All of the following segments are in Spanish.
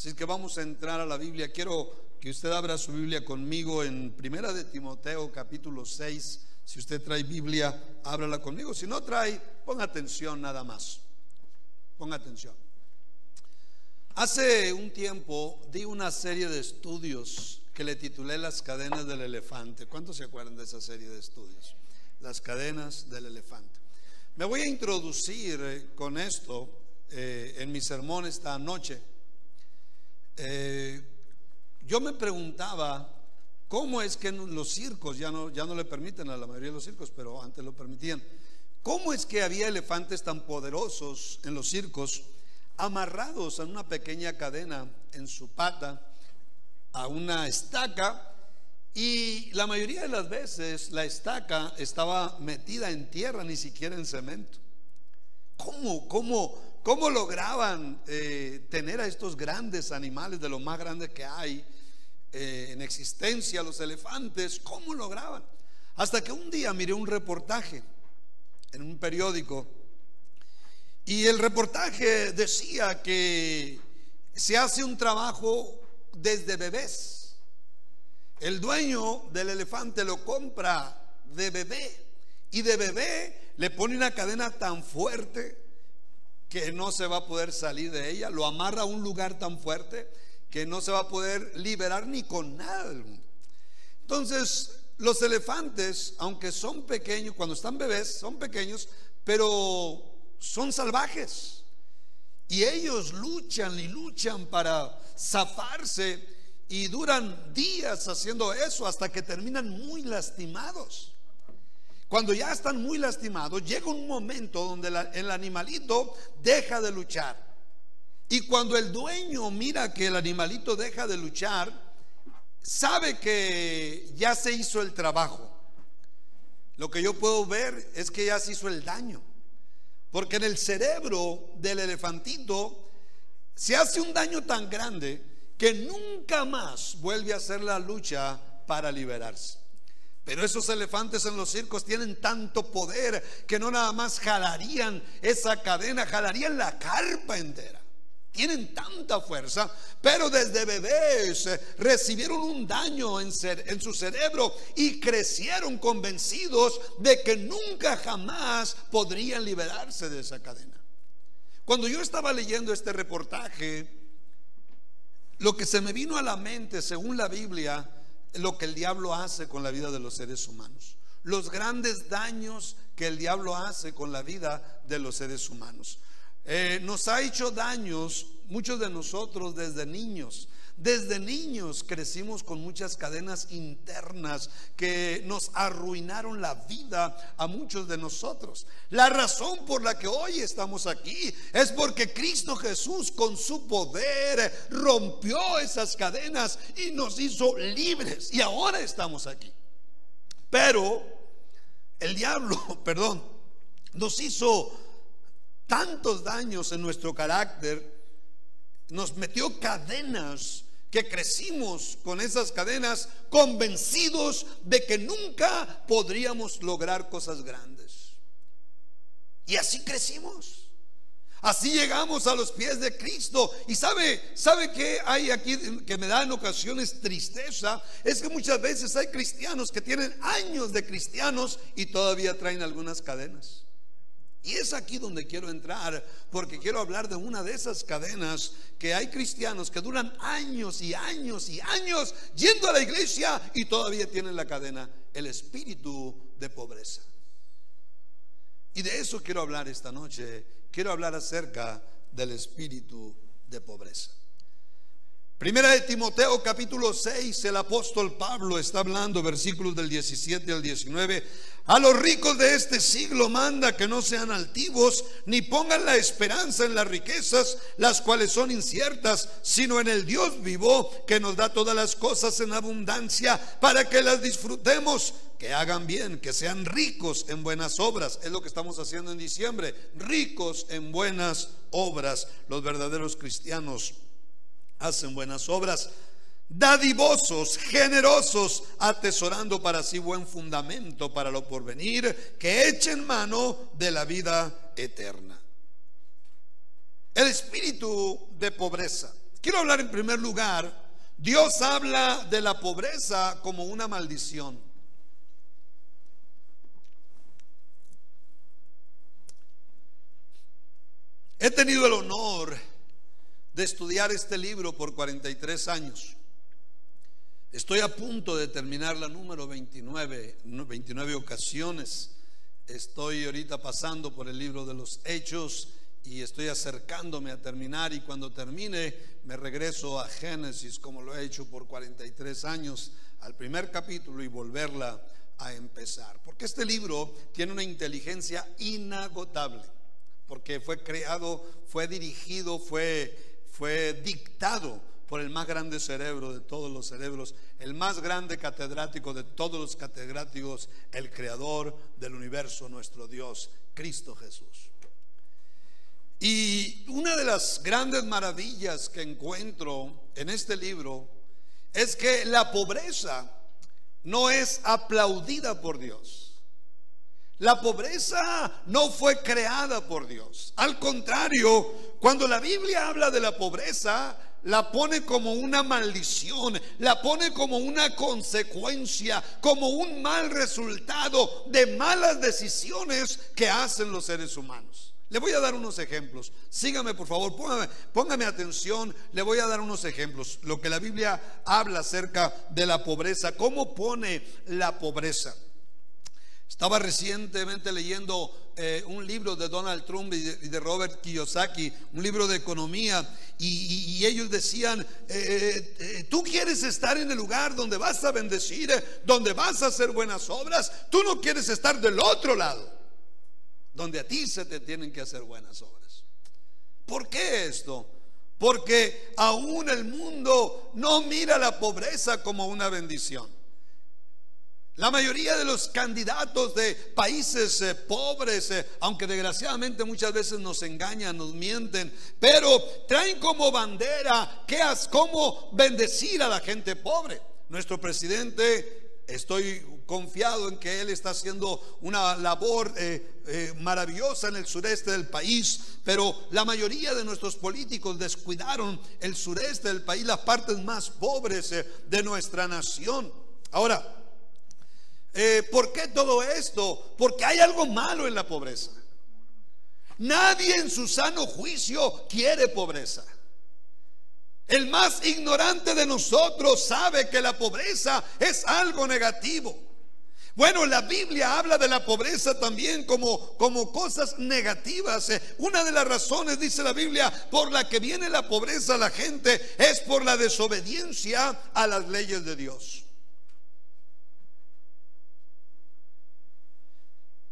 Así que vamos a entrar a la Biblia. Quiero que usted abra su Biblia conmigo en Primera de Timoteo capítulo 6. Si usted trae Biblia, ábrala conmigo. Si no trae, ponga atención nada más. Ponga atención. Hace un tiempo di una serie de estudios que le titulé Las cadenas del elefante. ¿Cuántos se acuerdan de esa serie de estudios? Las cadenas del elefante. Me voy a introducir con esto en mi sermón esta noche. Yo me preguntaba cómo es que en los circos ya no le permiten a la mayoría de los circos, pero antes lo permitían. ¿Cómo es que había elefantes tan poderosos en los circos, amarrados a una pequeña cadena en su pata, a una estaca, y la mayoría de las veces la estaca estaba metida en tierra, ni siquiera en cemento? ¿Cómo lograban tener a estos grandes animales, de lo más grandes que hay en existencia, los elefantes? ¿Cómo lograban? Hasta que un día miré un reportaje en un periódico, y el reportaje decía que se hace un trabajo desde bebés. El dueño del elefante lo compra de bebé, y de bebé le pone una cadena tan fuerte que no se va a poder salir de ella. Lo amarra a un lugar tan fuerte que no se va a poder liberar ni con nada del mundo. Entonces, los elefantes, aunque son pequeños, cuando están bebés son pequeños, pero son salvajes, y ellos luchan y luchan para zafarse, y duran días haciendo eso hasta que terminan muy lastimados. Cuando ya están muy lastimados, llega un momento donde el animalito deja de luchar, y cuando el dueño mira que el animalito deja de luchar, sabe que ya se hizo el trabajo. Lo que yo puedo ver es que ya se hizo el daño, porque en el cerebro del elefantito se hace un daño tan grande que nunca más vuelve a hacer la lucha para liberarse. Pero esos elefantes en los circos tienen tanto poder que no nada más jalarían esa cadena, jalarían la carpa entera. Tienen tanta fuerza, pero desde bebés recibieron un daño en su cerebro y crecieron convencidos de que nunca jamás podrían liberarse de esa cadena. Cuando yo estaba leyendo este reportaje, lo que se me vino a la mente, según la Biblia, lo que el diablo hace con la vida de los seres humanos, los grandes daños que el diablo hace con la vida de los seres humanos. Nos ha hecho daños, muchos de nosotros desde niños. Desde niños crecimos con muchas cadenas internas que nos arruinaron la vida a muchos de nosotros. La razón por la que hoy estamos aquí es porque Cristo Jesús, con su poder, rompió esas cadenas y nos hizo libres, y ahora estamos aquí. Pero el diablo, nos hizo tantos daños en nuestro carácter, nos metió cadenas, que crecimos con esas cadenas convencidos de que nunca podríamos lograr cosas grandes. Y así crecimos, así llegamos a los pies de Cristo. Y sabe que hay aquí que me da en ocasiones tristeza, es que muchas veces hay cristianos que tienen años de cristianos y todavía traen algunas cadenas. Y es aquí donde quiero entrar, porque quiero hablar de una de esas cadenas, que hay cristianos que duran años y años y años yendo a la iglesia y todavía tienen la cadena, el espíritu de pobreza. Y de eso quiero hablar esta noche. Quiero hablar acerca del espíritu de pobreza. Primera de Timoteo capítulo 6, el apóstol Pablo está hablando, versículos del 17 al 19. A los ricos de este siglo manda que no sean altivos, ni pongan la esperanza en las riquezas, las cuales son inciertas, sino en el Dios vivo, que nos da todas las cosas en abundancia, para que las disfrutemos. Que hagan bien, que sean ricos en buenas obras. Es lo que estamos haciendo en diciembre, ricos en buenas obras. Los verdaderos cristianos hacen buenas obras. Dadivosos, generosos, atesorando para sí buen fundamento para lo porvenir, que echen mano de la vida eterna. El espíritu de pobreza. Quiero hablar en primer lugar, Dios habla de la pobreza como una maldición. He tenido el honor de estudiar este libro por 43 años. Estoy a punto de terminar la número 29 ocasiones. Estoy ahorita pasando por el libro de los Hechos y estoy acercándome a terminar, y cuando termine me regreso a Génesis, como lo he hecho por 43 años, al primer capítulo, y volverla a empezar, porque este libro tiene una inteligencia inagotable, porque fue creado, fue dirigido, fue dictado por el más grande cerebro de todos los cerebros, el más grande catedrático de todos los catedráticos, el creador del universo, nuestro Dios, Cristo Jesús. Y una de las grandes maravillas que encuentro en este libro es que la pobreza no es aplaudida por Dios. La pobreza no fue creada por Dios. Al contrario, cuando la Biblia habla de la pobreza, la pone como una maldición, la pone como una consecuencia, como un mal resultado de malas decisiones que hacen los seres humanos. Le voy a dar unos ejemplos. Sígame, por favor, póngame atención. Le voy a dar unos ejemplos. Lo que la Biblia habla acerca de la pobreza, cómo pone la pobreza. Estaba recientemente leyendo un libro de Donald Trump y de Robert Kiyosaki, un libro de economía, y ellos decían, tú quieres estar en el lugar donde vas a bendecir, donde vas a hacer buenas obras. Tú no quieres estar del otro lado, donde a ti se te tienen que hacer buenas obras. ¿Por qué esto? Porque aún el mundo no mira la pobreza como una bendición. La mayoría de los candidatos de países pobres, aunque desgraciadamente muchas veces nos engañan, nos mienten, pero traen como bandera cómo bendecir a la gente pobre. Nuestro presidente, estoy confiado en que él está haciendo una labor maravillosa en el sureste del país, pero la mayoría de nuestros políticos descuidaron el sureste del país, las partes más pobres de nuestra nación. Ahora, ¿por qué todo esto? Porque hay algo malo en la pobreza. Nadie en su sano juicio quiere pobreza. El más ignorante de nosotros sabe que la pobreza es algo negativo. Bueno, la Biblia habla de la pobreza también como cosas negativas. Una de las razones, dice la Biblia, por la que viene la pobreza a la gente es por la desobediencia a las leyes de Dios.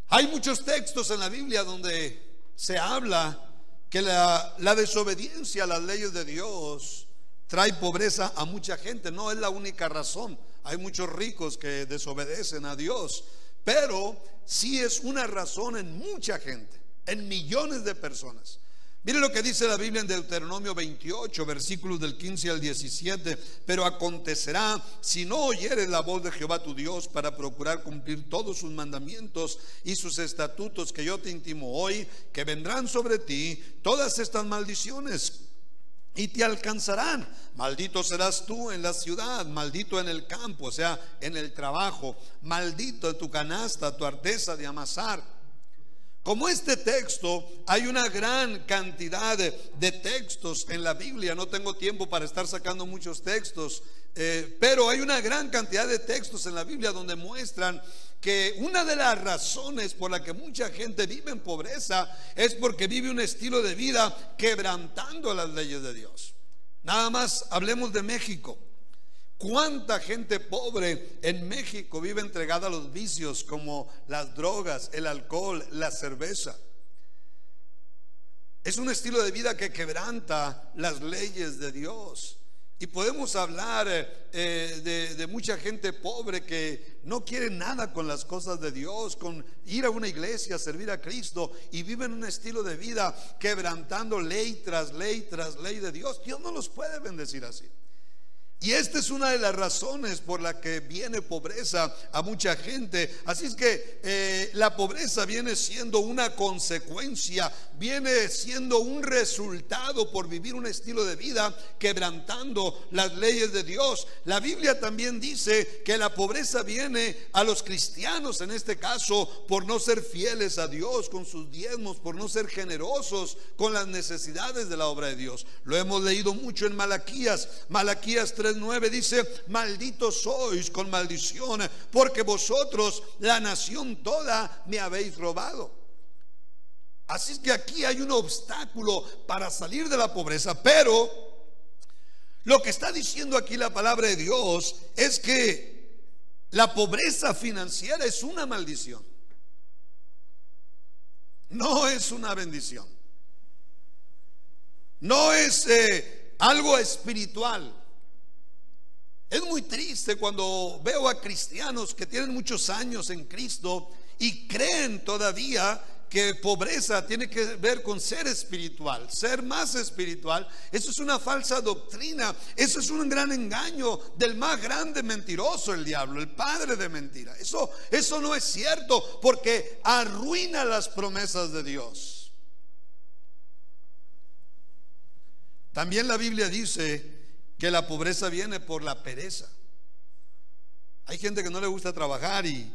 Hay muchos textos en la Biblia donde se habla que la desobediencia a las leyes de Dios trae pobreza a mucha gente. No es la única razón. Hay muchos ricos que desobedecen a Dios, pero sí es una razón en mucha gente, en millones de personas. Mire lo que dice la Biblia en Deuteronomio 28, versículos del 15 al 17. Pero acontecerá, si no oyeres la voz de Jehová tu Dios para procurar cumplir todos sus mandamientos y sus estatutos que yo te intimo hoy, que vendrán sobre ti todas estas maldiciones y te alcanzarán. Maldito serás tú en la ciudad, maldito en el campo, o sea, en el trabajo, maldito tu canasta, tu arteza de amasar. Como este texto, hay una gran cantidad de textos en la Biblia. No tengo tiempo para estar sacando muchos textos, pero hay una gran cantidad de textos en la Biblia donde muestran que una de las razones por la que mucha gente vive en pobreza es porque vive un estilo de vida quebrantando las leyes de Dios. Nada más hablemos de México. ¿Cuánta gente pobre en México vive entregada a los vicios como las drogas, el alcohol, la cerveza? Es un estilo de vida que quebranta las leyes de Dios. Y podemos hablar de mucha gente pobre que no quiere nada con las cosas de Dios, con ir a una iglesia, servir a Cristo, y viven un estilo de vida quebrantando ley tras ley tras ley de Dios. Dios no los puede bendecir así. Y esta es una de las razones por la que viene pobreza a mucha gente. Así es que la pobreza viene siendo una consecuencia, viene siendo un resultado por vivir un estilo de vida quebrantando las leyes de Dios. La Biblia también dice que la pobreza viene a los cristianos, en este caso, por no ser fieles a Dios con sus diezmos, por no ser generosos con las necesidades de la obra de Dios. Lo hemos leído mucho en Malaquías. Malaquías 3:9 dice: malditos sois con maldición, porque vosotros, la nación toda, me habéis robado. Así es que aquí hay un obstáculo para salir de la pobreza, pero lo que está diciendo aquí la palabra de Dios es que la pobreza financiera es una maldición, no es una bendición, no es algo espiritual. Es muy triste cuando veo a cristianos que tienen muchos años en Cristo y creen todavía que pobreza tiene que ver con ser espiritual, ser más espiritual. Eso es una falsa doctrina, eso es un gran engaño del más grande mentiroso, el diablo, el padre de mentira. Eso no es cierto, porque arruina las promesas de Dios. También la Biblia dice que la pobreza viene por la pereza. Hay gente que no le gusta trabajar y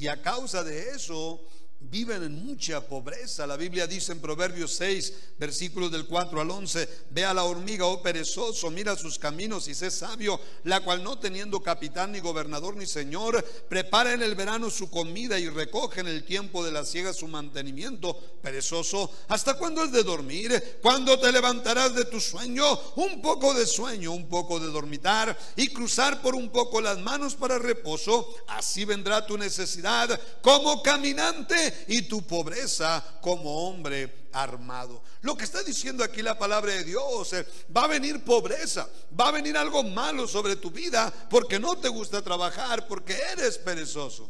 a causa de eso viven en mucha pobreza. La Biblia dice en Proverbios 6, versículos del 4 al 11: ve a la hormiga, oh perezoso, mira sus caminos y sé sabio, la cual no teniendo capitán ni gobernador ni señor, prepara en el verano su comida y recoge en el tiempo de la siega su mantenimiento. Perezoso, ¿hasta cuándo has de dormir? ¿Cuándo te levantarás de tu sueño? Un poco de sueño, un poco de dormitar, y cruzar por un poco las manos para reposo. Así vendrá tu necesidad como caminante y tu pobreza como hombre armado. Lo que está diciendo aquí la palabra de Dios, va a venir pobreza, va a venir algo malo sobre tu vida porque no te gusta trabajar, porque eres perezoso.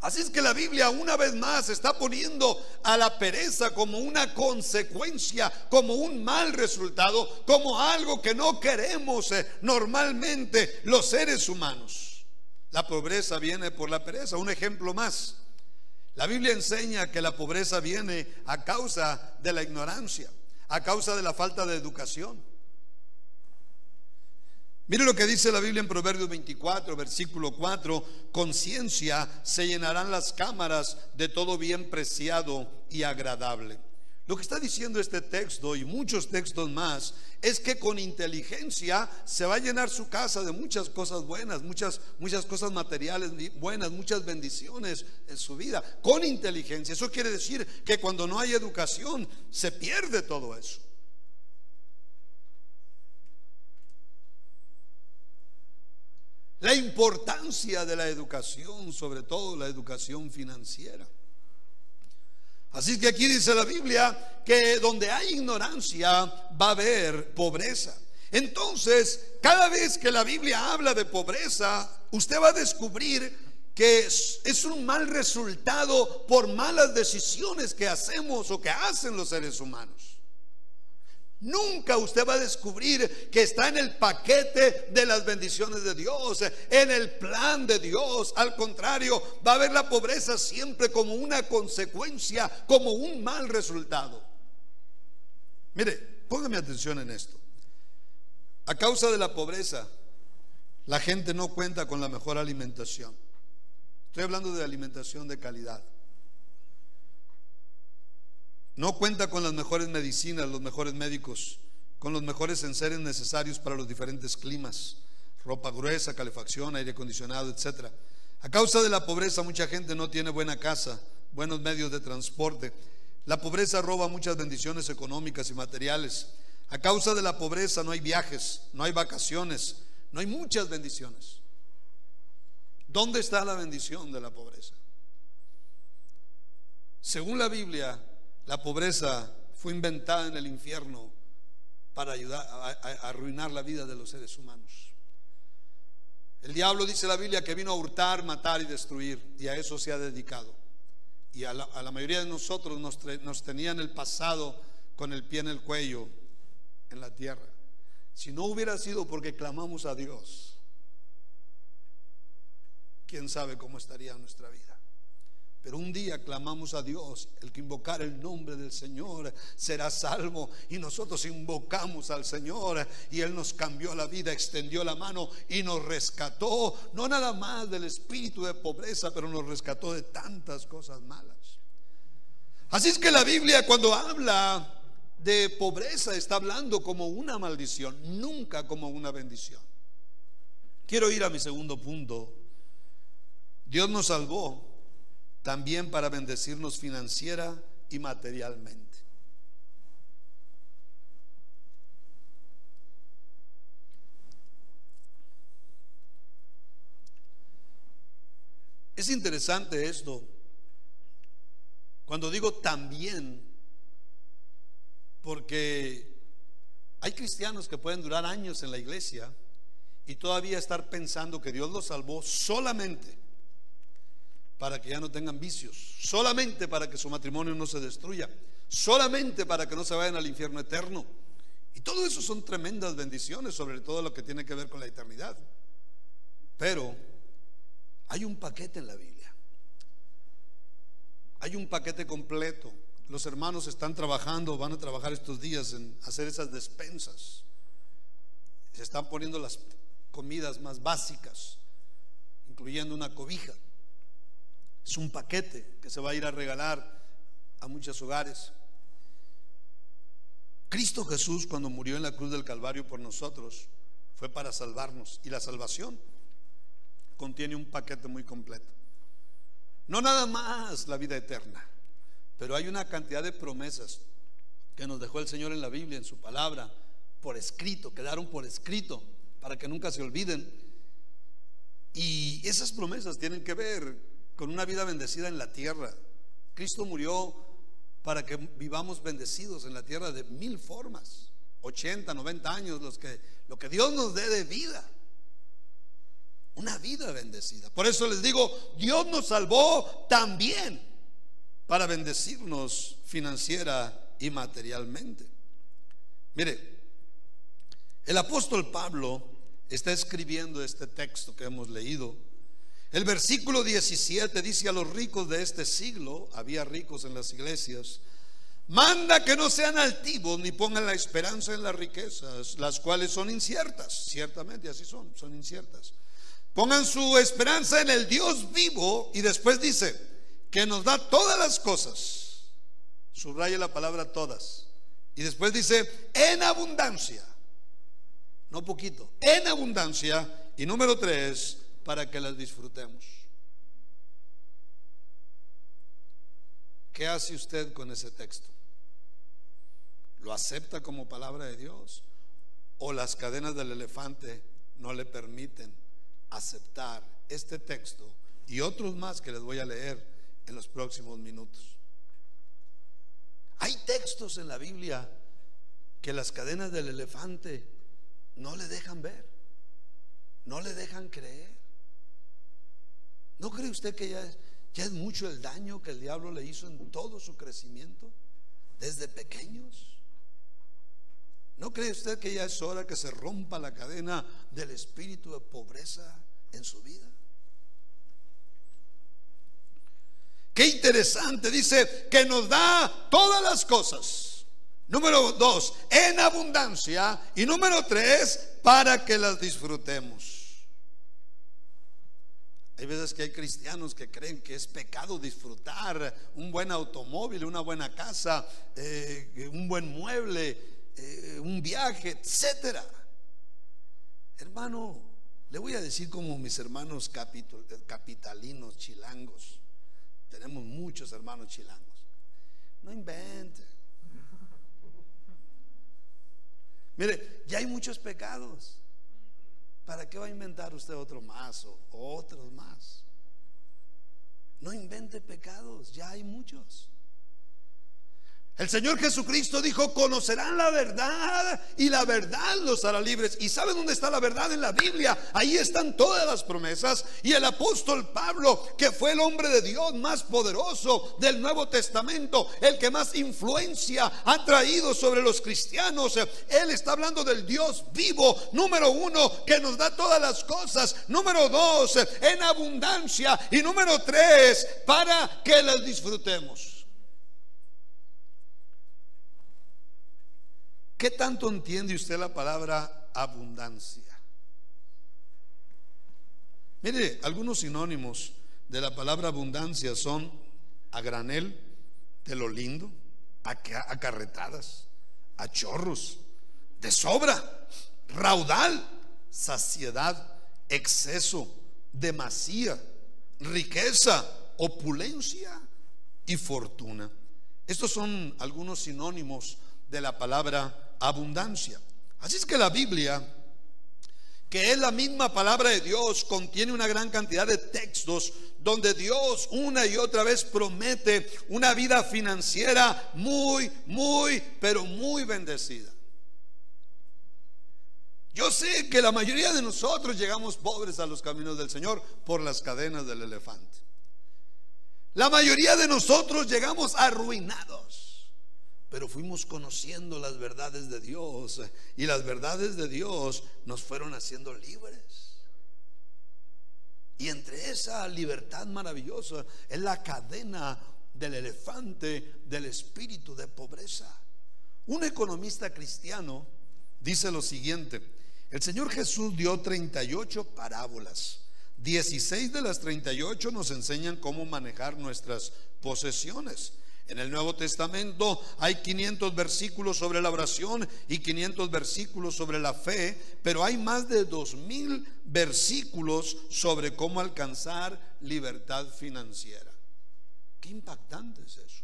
Así es que la Biblia una vez más está poniendo a la pereza como una consecuencia, como un mal resultado, como algo que no queremos normalmente los seres humanos. La pobreza viene por la pereza. Un ejemplo más: la Biblia enseña que la pobreza viene a causa de la ignorancia, a causa de la falta de educación. Mire lo que dice la Biblia en Proverbios 24, versículo 4: con ciencia se llenarán las cámaras de todo bien preciado y agradable. Lo que está diciendo este texto y muchos textos más es que con inteligencia se va a llenar su casa de muchas cosas buenas, muchas cosas materiales buenas, muchas bendiciones en su vida. Con inteligencia. Eso quiere decir que cuando no hay educación se pierde todo eso. La importancia de la educación, sobre todo la educación financiera. Así que aquí dice la Biblia que donde hay ignorancia va a haber pobreza. Entonces, cada vez que la Biblia habla de pobreza, usted va a descubrir que es un mal resultado por malas decisiones que hacemos o que hacen los seres humanos. Nunca usted va a descubrir que está en el paquete de las bendiciones de Dios, en el plan de Dios. Al contrario, va a haber la pobreza siempre como una consecuencia, como un mal resultado. Mire, póngame atención en esto. A causa de la pobreza, la gente no cuenta con la mejor alimentación. Estoy hablando de alimentación de calidad. No cuenta con las mejores medicinas, los mejores médicos, con los mejores enseres necesarios para los diferentes climas, ropa gruesa, calefacción, aire acondicionado, etc. A causa de la pobreza, mucha gente no tiene buena casa, buenos medios de transporte. La pobreza roba muchas bendiciones económicas y materiales. A causa de la pobreza no hay viajes, no hay vacaciones, no hay muchas bendiciones. ¿Dónde está la bendición de la pobreza? Según la Biblia, la pobreza fue inventada en el infierno para ayudar a arruinar la vida de los seres humanos. El diablo, dice la Biblia, que vino a hurtar, matar y destruir, y a eso se ha dedicado. Y a la mayoría de nosotros nos tenía en el pasado con el pie en el cuello en la tierra. Si no hubiera sido porque clamamos a Dios, quién sabe cómo estaría nuestra vida. Pero un día clamamos a Dios. El que invocar el nombre del Señor será salvo. Y nosotros invocamos al Señor y Él nos cambió la vida, extendió la mano y nos rescató. No nada más del espíritu de pobreza, pero nos rescató de tantas cosas malas. Así es que la Biblia, cuando habla de pobreza, está hablando como una maldición, nunca como una bendición. Quiero ir a mi segundo punto. Dios nos salvó también para bendecirnos financiera y materialmente. Es interesante esto. Cuando digo también, porque hay cristianos que pueden durar años en la iglesia y todavía estar pensando que Dios los salvó solamente para que ya no tengan vicios, solamente para que su matrimonio no se destruya, solamente para que no se vayan al infierno eterno. Y todo eso son tremendas bendiciones, sobre todo lo que tiene que ver con la eternidad. Pero hay un paquete en la Biblia, hay un paquete completo. Los hermanos están trabajando, van a trabajar estos días en hacer esas despensas. Se están poniendo las comidas más básicas, incluyendo una cobija. Es un paquete que se va a ir a regalar a muchos hogares. Cristo Jesús, cuando murió en la cruz del Calvario por nosotros, fue para salvarnos. Y la salvación contiene un paquete muy completo. No nada más la vida eterna, pero hay una cantidad de promesas que nos dejó el Señor en la Biblia, en su palabra, por escrito, quedaron por escrito, para que nunca se olviden. Y esas promesas tienen que ver con una vida bendecida en la tierra. Cristo murió para que vivamos bendecidos en la tierra de mil formas, 80, 90 años, lo que Dios nos dé de vida, una vida bendecida. Por eso les digo, Dios nos salvó también para bendecirnos financiera y materialmente. Mire, el apóstol Pablo está escribiendo este texto que hemos leído. El versículo 17 dice: a los ricos de este siglo, había ricos en las iglesias, manda que no sean altivos ni pongan la esperanza en las riquezas, las cuales son inciertas. Ciertamente así son inciertas. Pongan su esperanza en el Dios vivo. Y después dice que nos da todas las cosas. Subraya la palabra todas. Y después dice en abundancia, no poquito, en abundancia. Y número 3, para que las disfrutemos. ¿Qué hace usted con ese texto? ¿Lo acepta como palabra de Dios? ¿O las cadenas del elefante no le permiten aceptar este texto y otros más que les voy a leer en los próximos minutos? Hay textos en la Biblia que las cadenas del elefante no le dejan ver, no le dejan creer. ¿No cree usted que ya es mucho el daño que el diablo le hizo en todo su crecimiento desde pequeños? ¿No cree usted que ya es hora que se rompa la cadena del espíritu de pobreza en su vida? Qué interesante, dice que nos da todas las cosas. Número 2, en abundancia. Y número 3, para que las disfrutemos. Hay veces que hay cristianos que creen que es pecado disfrutar un buen automóvil, una buena casa, un buen mueble, un viaje, etcétera. Hermano, le voy a decir como mis hermanos capitalinos, chilangos. Tenemos muchos hermanos chilangos. No invente. Mire, ya hay muchos pecados. ¿Para qué va a inventar usted otro más o otros más? No invente pecados, ya hay muchos. El Señor Jesucristo dijo: conocerán la verdad y la verdad los hará libres. ¿Y saben dónde está la verdad? En la Biblia. Ahí están todas las promesas. Y el apóstol Pablo, que fue el hombre de Dios más poderoso del Nuevo Testamento, el que más influencia ha traído sobre los cristianos, él está hablando del Dios vivo, número uno, que nos da todas las cosas, número dos, en abundancia, y número tres, para que las disfrutemos. ¿Qué tanto entiende usted la palabra abundancia? Mire, algunos sinónimos de la palabra abundancia son: a granel, de lo lindo, a carretadas, a chorros, de sobra, raudal, saciedad, exceso, demasía, riqueza, opulencia y fortuna. Estos son algunos sinónimos de la palabra abundancia. Así es que la Biblia, que es la misma palabra de Dios, contiene una gran cantidad de textos donde Dios una y otra vez promete una vida financiera pero muy bendecida. Yo sé que la mayoría de nosotros llegamos pobres a los caminos del Señor por las cadenas del elefante. La mayoría de nosotros llegamos arruinados, pero fuimos conociendo las verdades de Dios, y las verdades de Dios nos fueron haciendo libres. Y entre esa libertad maravillosa es la cadena del elefante del espíritu de pobreza. Un economista cristiano dice lo siguiente: el Señor Jesús dio 38 parábolas. 16 de las 38 nos enseñan cómo manejar nuestras posesiones. En el Nuevo Testamento hay 500 versículos sobre la oración y 500 versículos sobre la fe, pero hay más de 2000 versículos sobre cómo alcanzar libertad financiera. Qué impactante es eso.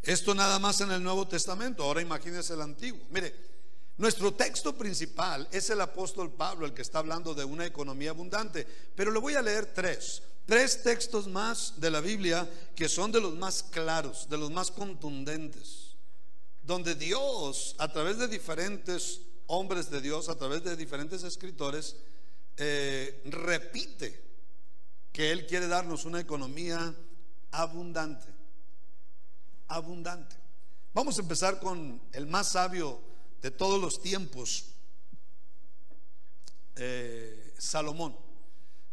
Esto nada más en el Nuevo Testamento. Ahora imagínense el Antiguo. Mire, nuestro texto principal es el apóstol Pablo, el que está hablando de una economía abundante, pero le voy a leer tres textos más de la Biblia que son de los más claros, de los más contundentes, donde Dios, a través de diferentes hombres de Dios, a través de diferentes escritores, repite que Él quiere darnos una economía abundante. Abundante. Vamos a empezar con el más sabio de todos los tiempos, Salomón.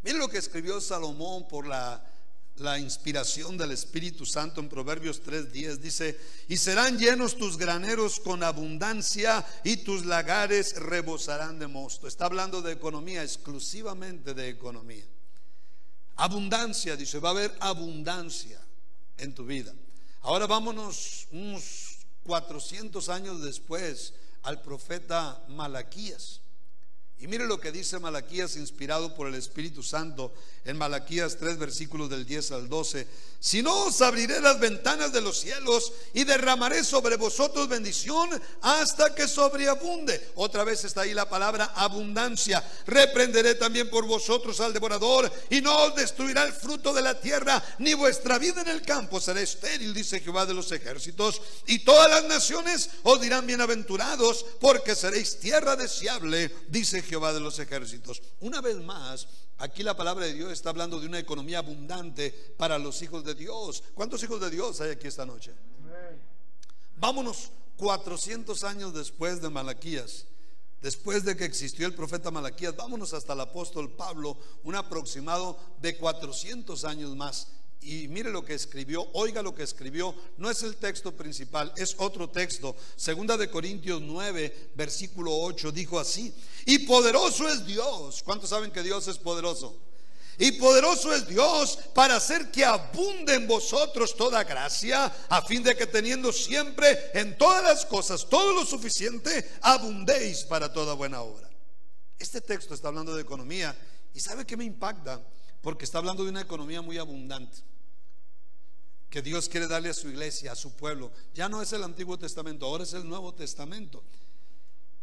Miren lo que escribió Salomón por la inspiración del Espíritu Santo en Proverbios 3:10. Dice: y serán llenos tus graneros con abundancia, y tus lagares rebosarán de mosto. Está hablando de economía, exclusivamente de economía. Abundancia, dice, va a haber abundancia en tu vida. Ahora vámonos unos 400 años después al profeta Malaquías. Y mire lo que dice Malaquías, inspirado por el Espíritu Santo, en Malaquías 3, versículos del 10 al 12. Si no, os abriré las ventanas de los cielos y derramaré sobre vosotros bendición hasta que sobreabunde. Otra vez está ahí la palabra abundancia. Reprenderé también por vosotros al devorador, y no os destruirá el fruto de la tierra, ni vuestra vida en el campo será estéril, dice Jehová de los ejércitos. Y todas las naciones os dirán bienaventurados, porque seréis tierra deseable, dice Jehová de los ejércitos. Una vez más, aquí la palabra de Dios está hablando de una economía abundante para los hijos de Dios. ¿Cuántos hijos de Dios hay aquí esta noche? Vámonos 400 años después de Malaquías, después de que existió el profeta Malaquías, vámonos hasta el apóstol Pablo, un aproximado de 400 años más. Y mire lo que escribió, oiga lo que escribió. No es el texto principal, es otro texto. Segunda de Corintios 9, versículo 8, dijo así: y poderoso es Dios. ¿Cuántos saben que Dios es poderoso? Y poderoso es Dios para hacer que abunde en vosotros toda gracia, a fin de que teniendo siempre en todas las cosas todo lo suficiente, abundéis para toda buena obra. Este texto está hablando de economía. ¿Y sabe qué me impacta? Porque está hablando de una economía muy abundante que Dios quiere darle a su iglesia, a su pueblo. Ya no es el Antiguo Testamento, ahora es el Nuevo Testamento.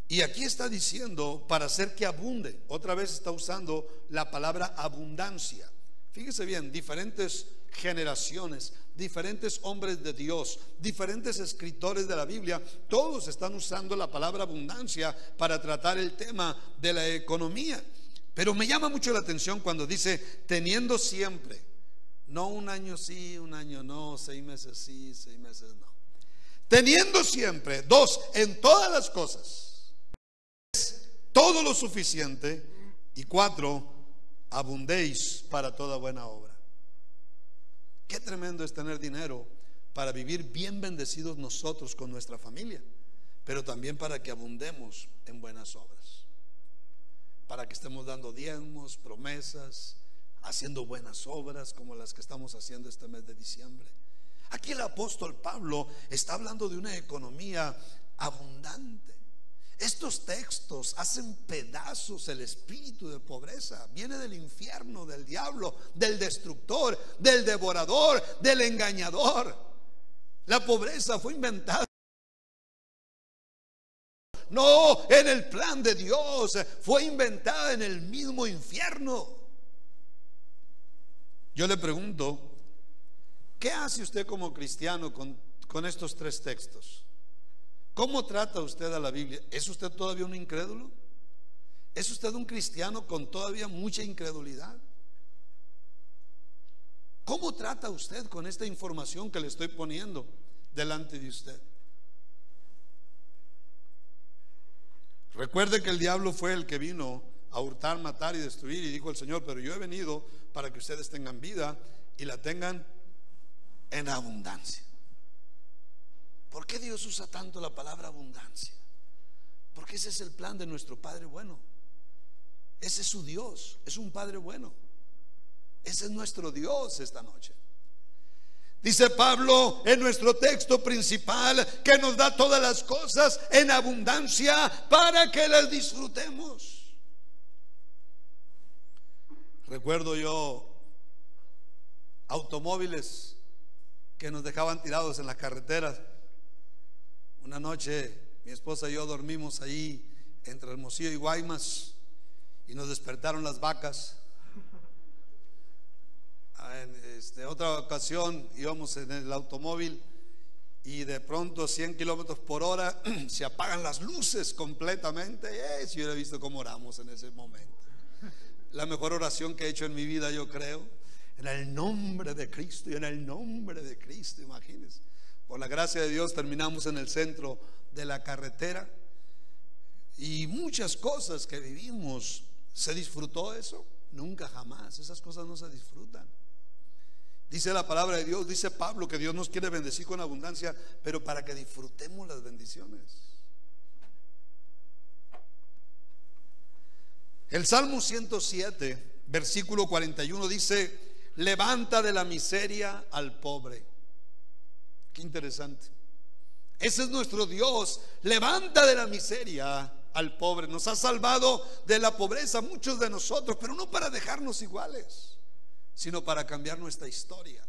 Y aquí está diciendo para hacer que abunde. Otra vez está usando la palabra abundancia. Fíjese bien, diferentes generaciones, diferentes hombres de Dios, diferentes escritores de la Biblia, todos están usando la palabra abundancia para tratar el tema de la economía. Pero me llama mucho la atención cuando dice teniendo siempre, no un año sí, un año no, 6 meses sí, 6 meses no. Teniendo siempre, 2, en todas las cosas, todo lo suficiente, y 4, abundéis para toda buena obra. Qué tremendo es tener dinero para vivir bien bendecidos nosotros con nuestra familia, pero también para que abundemos en buenas obras, para que estemos dando diezmos, promesas, haciendo buenas obras como las que estamos haciendo este mes de diciembre. Aquí el apóstol Pablo está hablando de una economía abundante. Estos textos hacen pedazos el espíritu de pobreza. Viene del infierno, del diablo, del destructor, del devorador, del engañador. La pobreza fue inventada no en el plan de Dios, fue inventada en el mismo infierno. Yo le pregunto, ¿qué hace usted como cristiano con estos 3 textos? ¿Cómo trata usted a la Biblia? ¿Es usted todavía un incrédulo? ¿Es usted un cristiano con todavía mucha incredulidad? ¿Cómo trata usted con esta información que le estoy poniendo delante de usted? Recuerde que el diablo fue el que vino a hurtar, matar y destruir, y dijo el Señor: pero yo he venido para que ustedes tengan vida y la tengan en abundancia. ¿Por qué Dios usa tanto la palabra abundancia? Porque ese es el plan de nuestro Padre bueno. Ese es su Dios, es un Padre bueno. Ese es nuestro Dios esta noche. Dice Pablo en nuestro texto principal que nos da todas las cosas en abundancia para que las disfrutemos. Recuerdo yo automóviles que nos dejaban tirados en las carreteras. Una noche mi esposa y yo dormimos ahí entre Hermosillo y Guaymas y nos despertaron las vacas. En otra ocasión íbamos en el automóvil y de pronto 100 kilómetros por hora se apagan las luces completamente. Si hubiera visto cómo oramos en ese momento, la mejor oración que he hecho en mi vida, yo creo, en el nombre de Cristo y en el nombre de Cristo. Imagínense, por la gracia de Dios terminamos en el centro de la carretera y muchas cosas que vivimos. ¿Se disfrutó eso? Nunca, jamás. Esas cosas no se disfrutan. Dice la palabra de Dios, dice Pablo, que Dios nos quiere bendecir con abundancia, pero para que disfrutemos las bendiciones. El Salmo 107, versículo 41 dice: levanta de la miseria al pobre. Qué interesante. Ese es nuestro Dios. Levanta de la miseria al pobre. Nos ha salvado de la pobreza, muchos de nosotros, pero no para dejarnos iguales, sino para cambiar nuestra historia.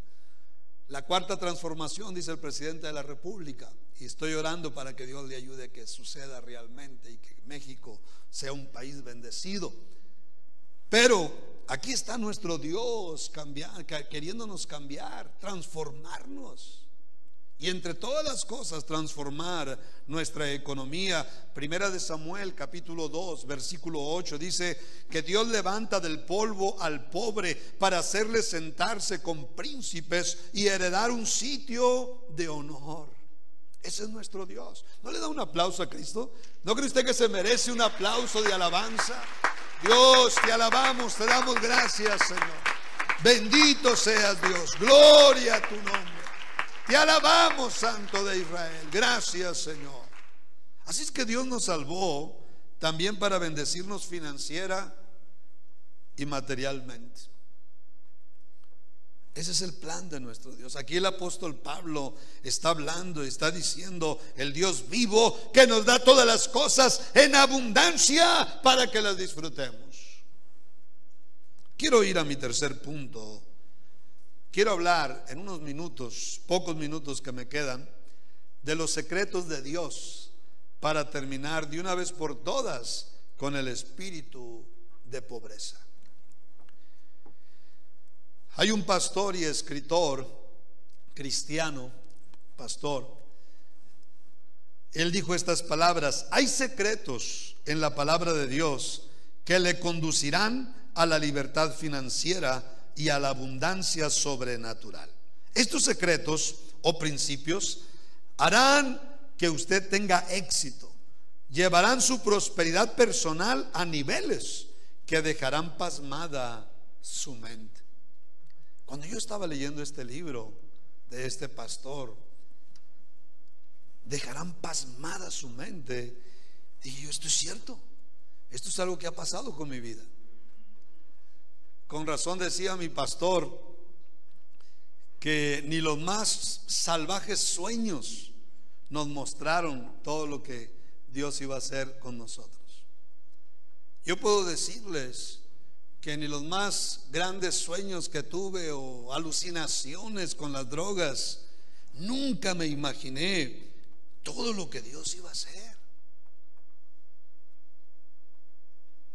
La cuarta transformación, dice el presidente de la República, y estoy orando para que Dios le ayude a que suceda realmente y que México sea un país bendecido. Pero aquí está nuestro Dios queriéndonos cambiar, transformarnos. Y entre todas las cosas transformar nuestra economía. Primera de Samuel capítulo 2 versículo 8 dice que Dios levanta del polvo al pobre para hacerle sentarse con príncipes y heredar un sitio de honor. Ese es nuestro Dios. ¿No le da un aplauso a Cristo? ¿No cree usted que se merece un aplauso de alabanza? Dios, te alabamos, te damos gracias, Señor. Bendito seas, Dios. Gloria a tu nombre. Te alabamos, Santo de Israel. Gracias, Señor. Así es que Dios nos salvó también para bendecirnos financiera y materialmente. Ese es el plan de nuestro Dios. Aquí el apóstol Pablo está hablando, está diciendo: el Dios vivo que nos da todas las cosas en abundancia para que las disfrutemos. Quiero ir a mi tercer punto. Quiero hablar en unos minutos, pocos minutos que me quedan, de los secretos de Dios para terminar de una vez por todas con el espíritu de pobreza. Hay un pastor y escritor cristiano, pastor. Él dijo estas palabras: hay secretos en la palabra de Dios que le conducirán a la libertad financiera y a la abundancia sobrenatural. Estos secretos o principios harán que usted tenga éxito, llevarán su prosperidad personal a niveles que dejarán pasmada su mente. Cuando yo estaba leyendo este libro de este pastor, dejarán pasmada su mente, dije yo, esto es cierto, esto es algo que ha pasado con mi vida. Con razón decía mi pastor que ni los más salvajes sueños nos mostraron todo lo que Dios iba a hacer con nosotros. Yo puedo decirles que ni los más grandes sueños que tuve o alucinaciones con las drogas, nunca me imaginé todo lo que Dios iba a hacer.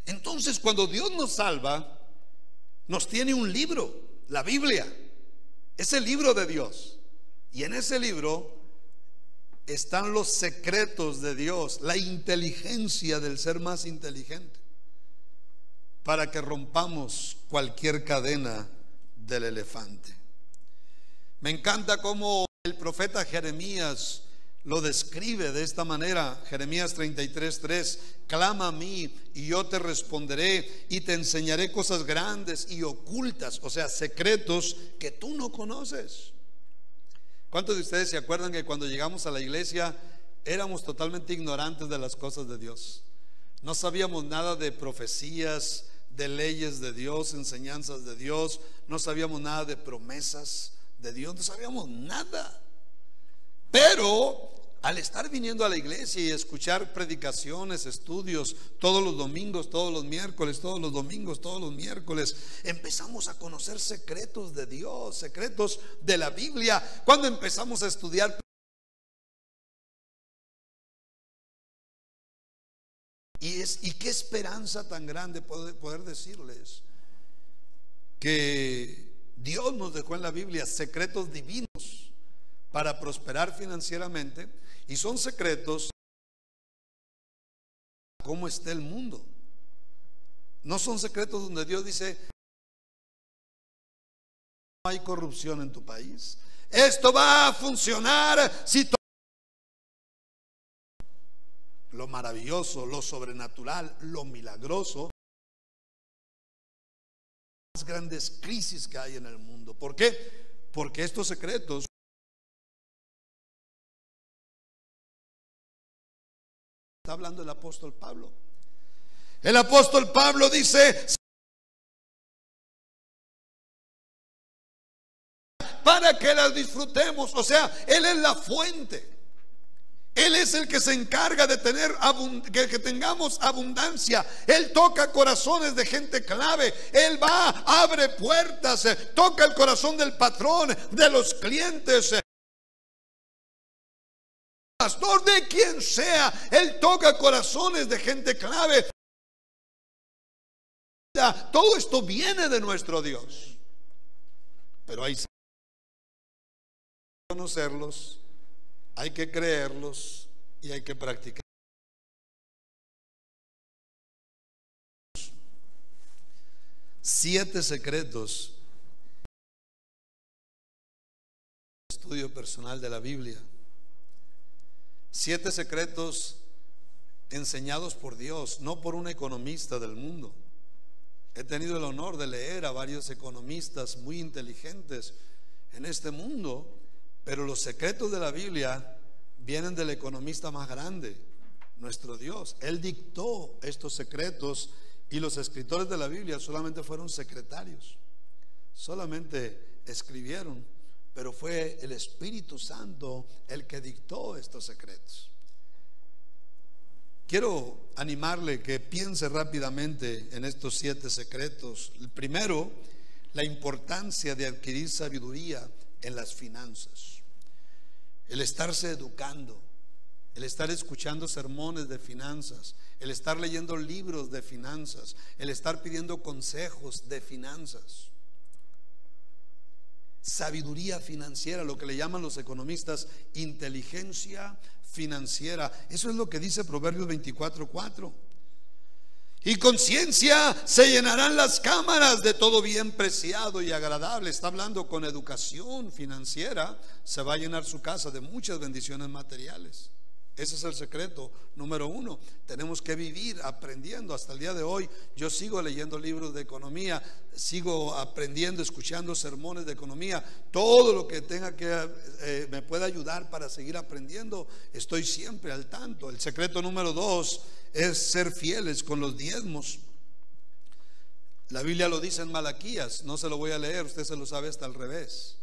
Entonces, cuando Dios nos salva, nos tiene un libro, la Biblia, es el libro de Dios, y en ese libro están los secretos de Dios, la inteligencia del ser más inteligente, para que rompamos cualquier cadena del elefante. Me encanta cómo el profeta Jeremías lo describe de esta manera. Jeremías 33:3: clama a mí y yo te responderé y te enseñaré cosas grandes y ocultas, o sea, secretos que tú no conoces. ¿Cuántos de ustedes se acuerdan que cuando llegamos a la iglesia éramos totalmente ignorantes de las cosas de Dios? No sabíamos nada de profecías, de leyes de Dios, enseñanzas de Dios, no sabíamos nada de promesas de Dios, no sabíamos nada. Pero al estar viniendo a la iglesia y escuchar predicaciones, estudios todos los domingos, todos los miércoles, todos los domingos, todos los miércoles, empezamos a conocer secretos de Dios, secretos de la Biblia. Cuando empezamos a estudiar, y qué esperanza tan grande poder decirles que Dios nos dejó en la Biblia secretos divinos para prosperar financieramente, y son secretos cómo está el mundo. No son secretos donde Dios dice: no hay corrupción en tu país, esto va a funcionar si lo maravilloso, lo sobrenatural, lo milagroso, las grandes crisis que hay en el mundo. ¿Por qué? Porque estos secretos está hablando el apóstol Pablo. El apóstol Pablo dice: para que las disfrutemos. O sea, Él es la fuente. Él es el que se encarga de tener que tengamos abundancia. Él toca corazones de gente clave. Él va, abre puertas, toca el corazón del patrón, de los clientes, pastor, de quien sea. Él toca corazones de gente clave. Todo esto viene de nuestro Dios, pero hay que conocerlos, hay que creerlos y hay que practicar. 7 secretos. Estudio personal de la Biblia. 7 secretos enseñados por Dios, no por un economista del mundo. He tenido el honor de leer a varios economistas muy inteligentes en este mundo, pero los secretos de la Biblia vienen del economista más grande, nuestro Dios. Él dictó estos secretos, y los escritores de la Biblia solamente fueron secretarios, solamente escribieron, pero fue el Espíritu Santo el que dictó estos secretos. Quiero animarle que piense rápidamente en estos 7 secretos. El primero, la importancia de adquirir sabiduría en las finanzas. El estarse educando, el estar escuchando sermones de finanzas, el estar leyendo libros de finanzas, el estar pidiendo consejos de finanzas. sabiduría financiera, lo que le llaman los economistas inteligencia financiera. Eso es lo que dice Proverbios 24:4. Y con ciencia se llenarán las cámaras de todo bien preciado y agradable. Está hablando con educación financiera. Se va a llenar su casa de muchas bendiciones materiales. Ese es el secreto número uno. Tenemos que vivir aprendiendo. Hasta el día de hoy yo sigo leyendo libros de economía, sigo aprendiendo, escuchando sermones de economía. Todo lo que tenga que me pueda ayudar para seguir aprendiendo, estoy siempre al tanto. El secreto número dos es ser fieles con los diezmos. La Biblia lo dice en Malaquías, no se lo voy a leer, usted se lo sabe hasta al revés.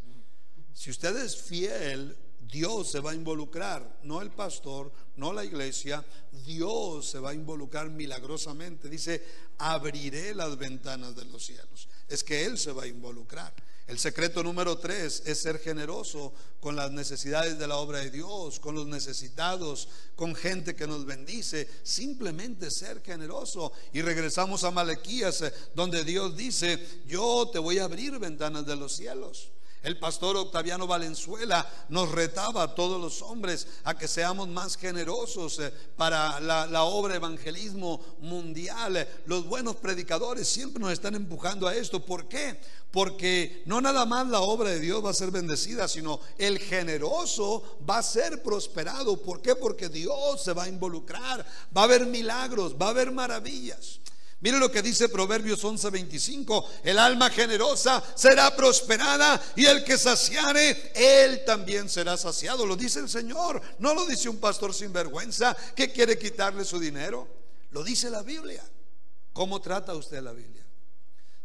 Si usted es fiel, Dios se va a involucrar, no el pastor, no la iglesia. Dios se va a involucrar milagrosamente. Dice: abriré las ventanas de los cielos. Es que Él se va a involucrar. El secreto número tres es ser generoso con las necesidades de la obra de Dios, con los necesitados, con gente que nos bendice. Simplemente ser generoso. Y regresamos a Malaquías, donde Dios dice: yo te voy a abrir ventanas de los cielos. El pastor Octaviano Valenzuela nos retaba a todos los hombres a que seamos más generosos para la obra de evangelismo mundial. Los buenos predicadores siempre nos están empujando a esto. ¿Por qué? Porque no nada más la obra de Dios va a ser bendecida, sino el generoso va a ser prosperado. ¿Por qué? Porque Dios se va a involucrar. Va a haber milagros, va a haber maravillas. Mire lo que dice Proverbios 11:25: el alma generosa será prosperada, y el que saciare, él también será saciado. Lo dice el Señor, no lo dice un pastor sinvergüenza que quiere quitarle su dinero. Lo dice la Biblia. ¿Cómo trata usted la Biblia?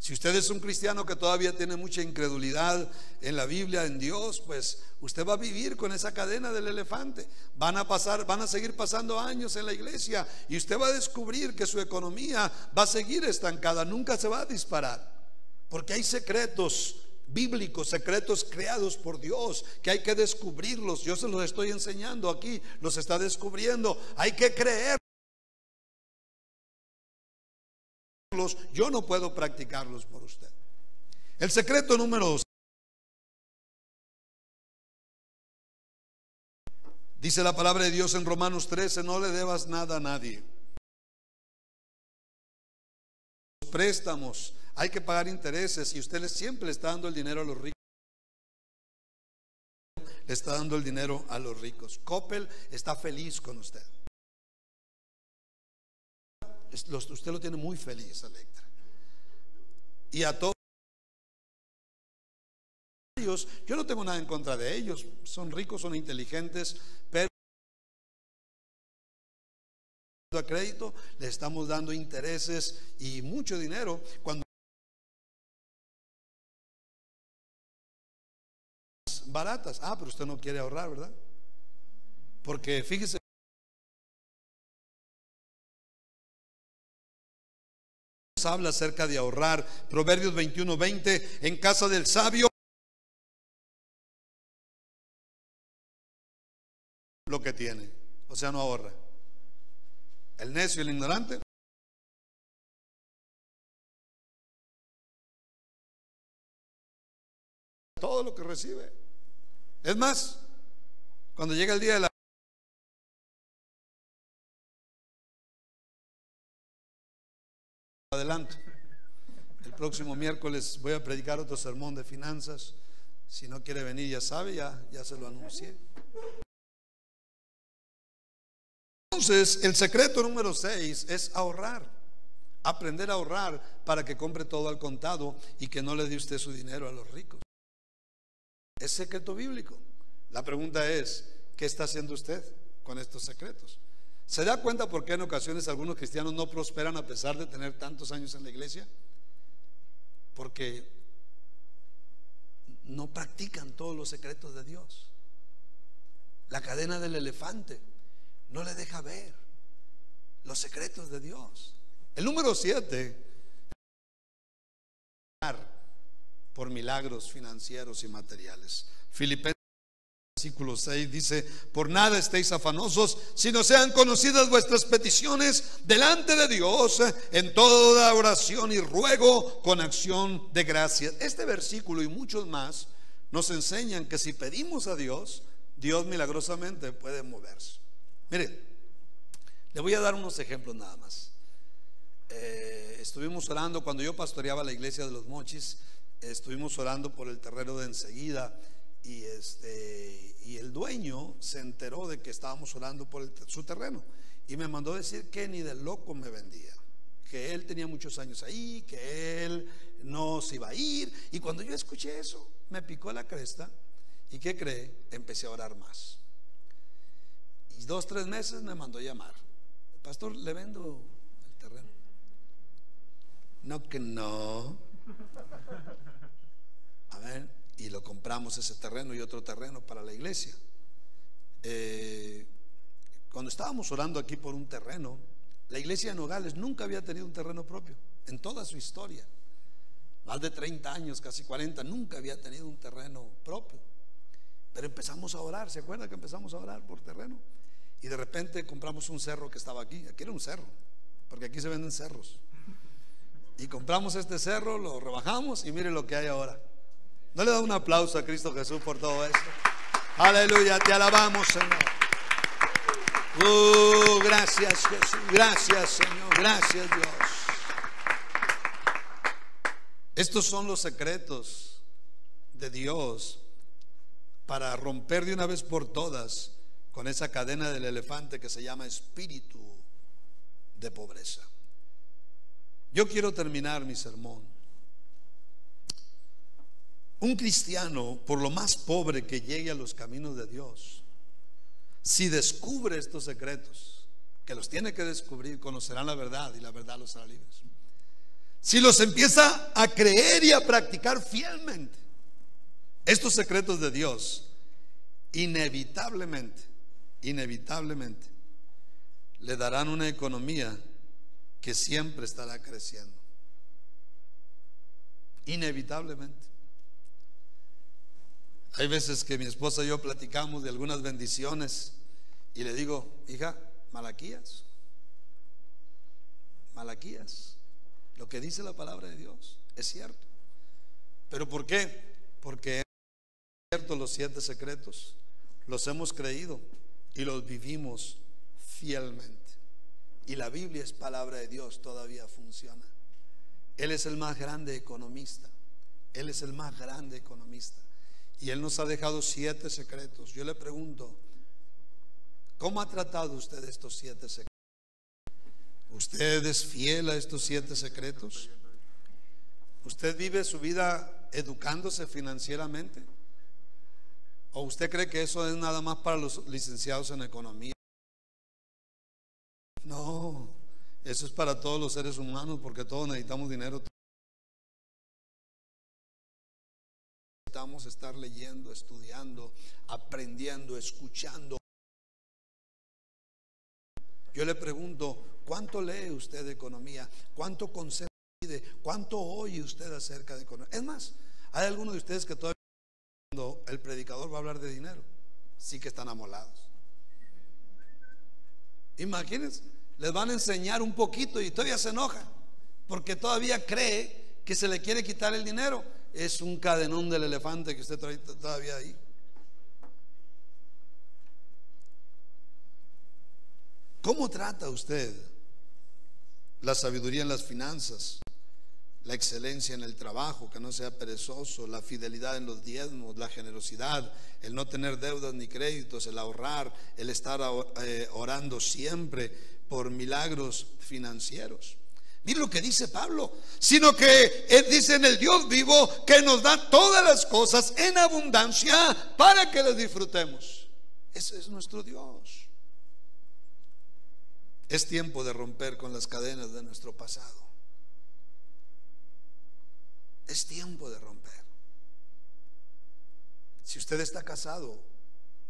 Si usted es un cristiano que todavía tiene mucha incredulidad en la Biblia, en Dios, pues usted va a vivir con esa cadena del elefante. Van a seguir pasando años en la iglesia y usted va a descubrir que su economía va a seguir estancada, nunca se va a disparar, porque hay secretos bíblicos, secretos creados por Dios, que hay que descubrirlos. Yo se los estoy enseñando aquí, los está descubriendo. Hay que creer. Yo no puedo practicarlos por usted. El secreto número 2. Dice la palabra de Dios en Romanos 13: no le debas nada a nadie. Los préstamos, hay que pagar intereses, y usted siempre le está dando el dinero a los ricos. Le está dando el dinero a los ricos. Coppel está feliz con usted. Usted lo tiene muy feliz, Electra. Y a todos ellos, yo no tengo nada en contra de ellos. Son ricos, son inteligentes, pero a crédito le estamos dando intereses y mucho dinero cuando baratas. Pero usted no quiere ahorrar, ¿verdad? Porque fíjese, habla acerca de ahorrar. Proverbios 21:20: en casa del sabio lo que tiene, o sea, no ahorra. El necio y el ignorante todo lo que recibe. Es más, cuando llega el día de la adelanto, el próximo miércoles voy a predicar otro sermón de finanzas. Si no quiere venir, ya sabe, ya se lo anuncié. Entonces, el secreto número 6 es ahorrar. Aprender a ahorrar para que compre todo al contado y que no le dé usted su dinero a los ricos. Es secreto bíblico. La pregunta es: ¿qué está haciendo usted con estos secretos? ¿Se da cuenta por qué en ocasiones algunos cristianos no prosperan a pesar de tener tantos años en la iglesia? Porque no practican todos los secretos de Dios. La cadena del elefante no le deja ver los secretos de Dios. El número 7, por milagros financieros y materiales. Filipenses versículo 6 dice: por nada estéis afanosos, sino sean conocidas vuestras peticiones delante de Dios en toda oración y ruego con acción de gracias. Este versículo y muchos más nos enseñan que si pedimos a Dios, Dios milagrosamente puede moverse. Mire, le voy a dar unos ejemplos nada más. Estuvimos orando cuando yo pastoreaba la iglesia de los Mochis. Estuvimos orando por el terreno de Enseguida, y el dueño se enteró de que estábamos orando por su terreno y me mandó decir que ni de loco me vendía, que él tenía muchos años ahí, que él no se iba a ir. Y cuando yo escuché eso, me picó la cresta. ¿Y qué cree? Empecé a orar más. Y 2, 3 meses me mandó llamar: pastor, le vendo el terreno. No, que no. A ver, y lo compramos, ese terreno y otro terreno para la iglesia. Cuando estábamos orando aquí por un terreno, la iglesia de Nogales nunca había tenido un terreno propio en toda su historia. Más de 30 años, casi 40, nunca había tenido un terreno propio. Pero empezamos a orar. ¿Se acuerda que empezamos a orar por terreno? Y de repente compramos un cerro que estaba aquí. Aquí era un cerro, porque aquí se venden cerros. Y compramos este cerro, lo rebajamos y mire lo que hay ahora. ¿No le da un aplauso a Cristo Jesús por todo esto? Aleluya, te alabamos, Señor. Gracias, Jesús. Gracias, Señor. Gracias, Dios. Estos son los secretos de Dios para romper de una vez por todas con esa cadena del elefante que se llama espíritu de pobreza. Yo quiero terminar mi sermón. Un cristiano, por lo más pobre que llegue a los caminos de Dios, si descubre estos secretos, que los tiene que descubrir, conocerán la verdad y la verdad los hará libres. Si los empieza a creer y a practicar fielmente estos secretos de Dios, inevitablemente le darán una economía que siempre estará creciendo. Inevitablemente. Hay veces que mi esposa y yo platicamos de algunas bendiciones y le digo: hija, Malaquías, lo que dice la palabra de Dios es cierto. ¿Pero por qué? Porque es cierto, los 7 secretos los hemos creído y los vivimos fielmente. Y la Biblia es palabra de Dios, todavía funciona. Él es el más grande economista. Él es el más grande economista. Y Él nos ha dejado 7 secretos. Yo le pregunto: ¿cómo ha tratado usted estos 7 secretos? ¿Usted es fiel a estos 7 secretos? ¿Usted vive su vida educándose financieramente? ¿O usted cree que eso es nada más para los licenciados en economía? No, eso es para todos los seres humanos, porque todos necesitamos dinero. Necesitamos estar leyendo, estudiando, aprendiendo, escuchando. Yo le pregunto: ¿cuánto lee usted de economía? ¿Cuánto consejo pide? ¿Cuánto oye usted acerca de economía? Es más, hay algunos de ustedes que todavía, cuando el predicador va a hablar de dinero, sí que están amolados. Imagínense, les van a enseñar un poquito y todavía se enoja porque todavía cree que se le quiere quitar el dinero. Es un cadenón del elefante que usted trae todavía ahí. ¿Cómo trata usted la sabiduría en las finanzas, la excelencia en el trabajo, que no sea perezoso, la fidelidad en los diezmos, la generosidad, el no tener deudas ni créditos, el ahorrar, el estar orando siempre por milagros financieros? Mire lo que dice Pablo: sino que Él dice en el Dios vivo que nos da todas las cosas en abundancia para que las disfrutemos. Ese es nuestro Dios. Es tiempo de romper con las cadenas de nuestro pasado. Es tiempo de romper. Si usted está casado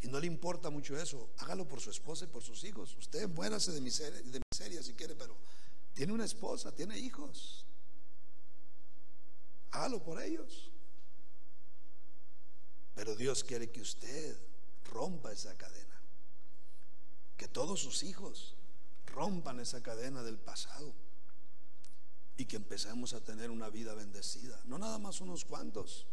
y no le importa mucho eso, hágalo por su esposa y por sus hijos. Usted muérase de miseria si quiere, pero tiene una esposa, tiene hijos. Hágalo por ellos. Pero Dios quiere que usted rompa esa cadena, que todos sus hijos rompan esa cadena del pasado y que empecemos a tener una vida bendecida. No nada más unos cuantos,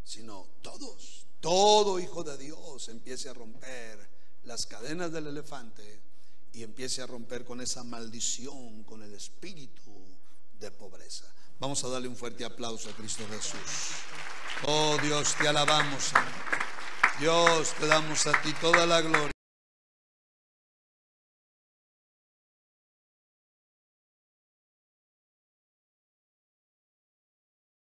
sino todos, todo hijo de Dios empiece a romper las cadenas del elefante y empiece a romper con esa maldición, con el espíritu de pobreza. Vamos a darle un fuerte aplauso a Cristo Jesús. Oh Dios, te alabamos, Señor. Dios, te damos a ti toda la gloria.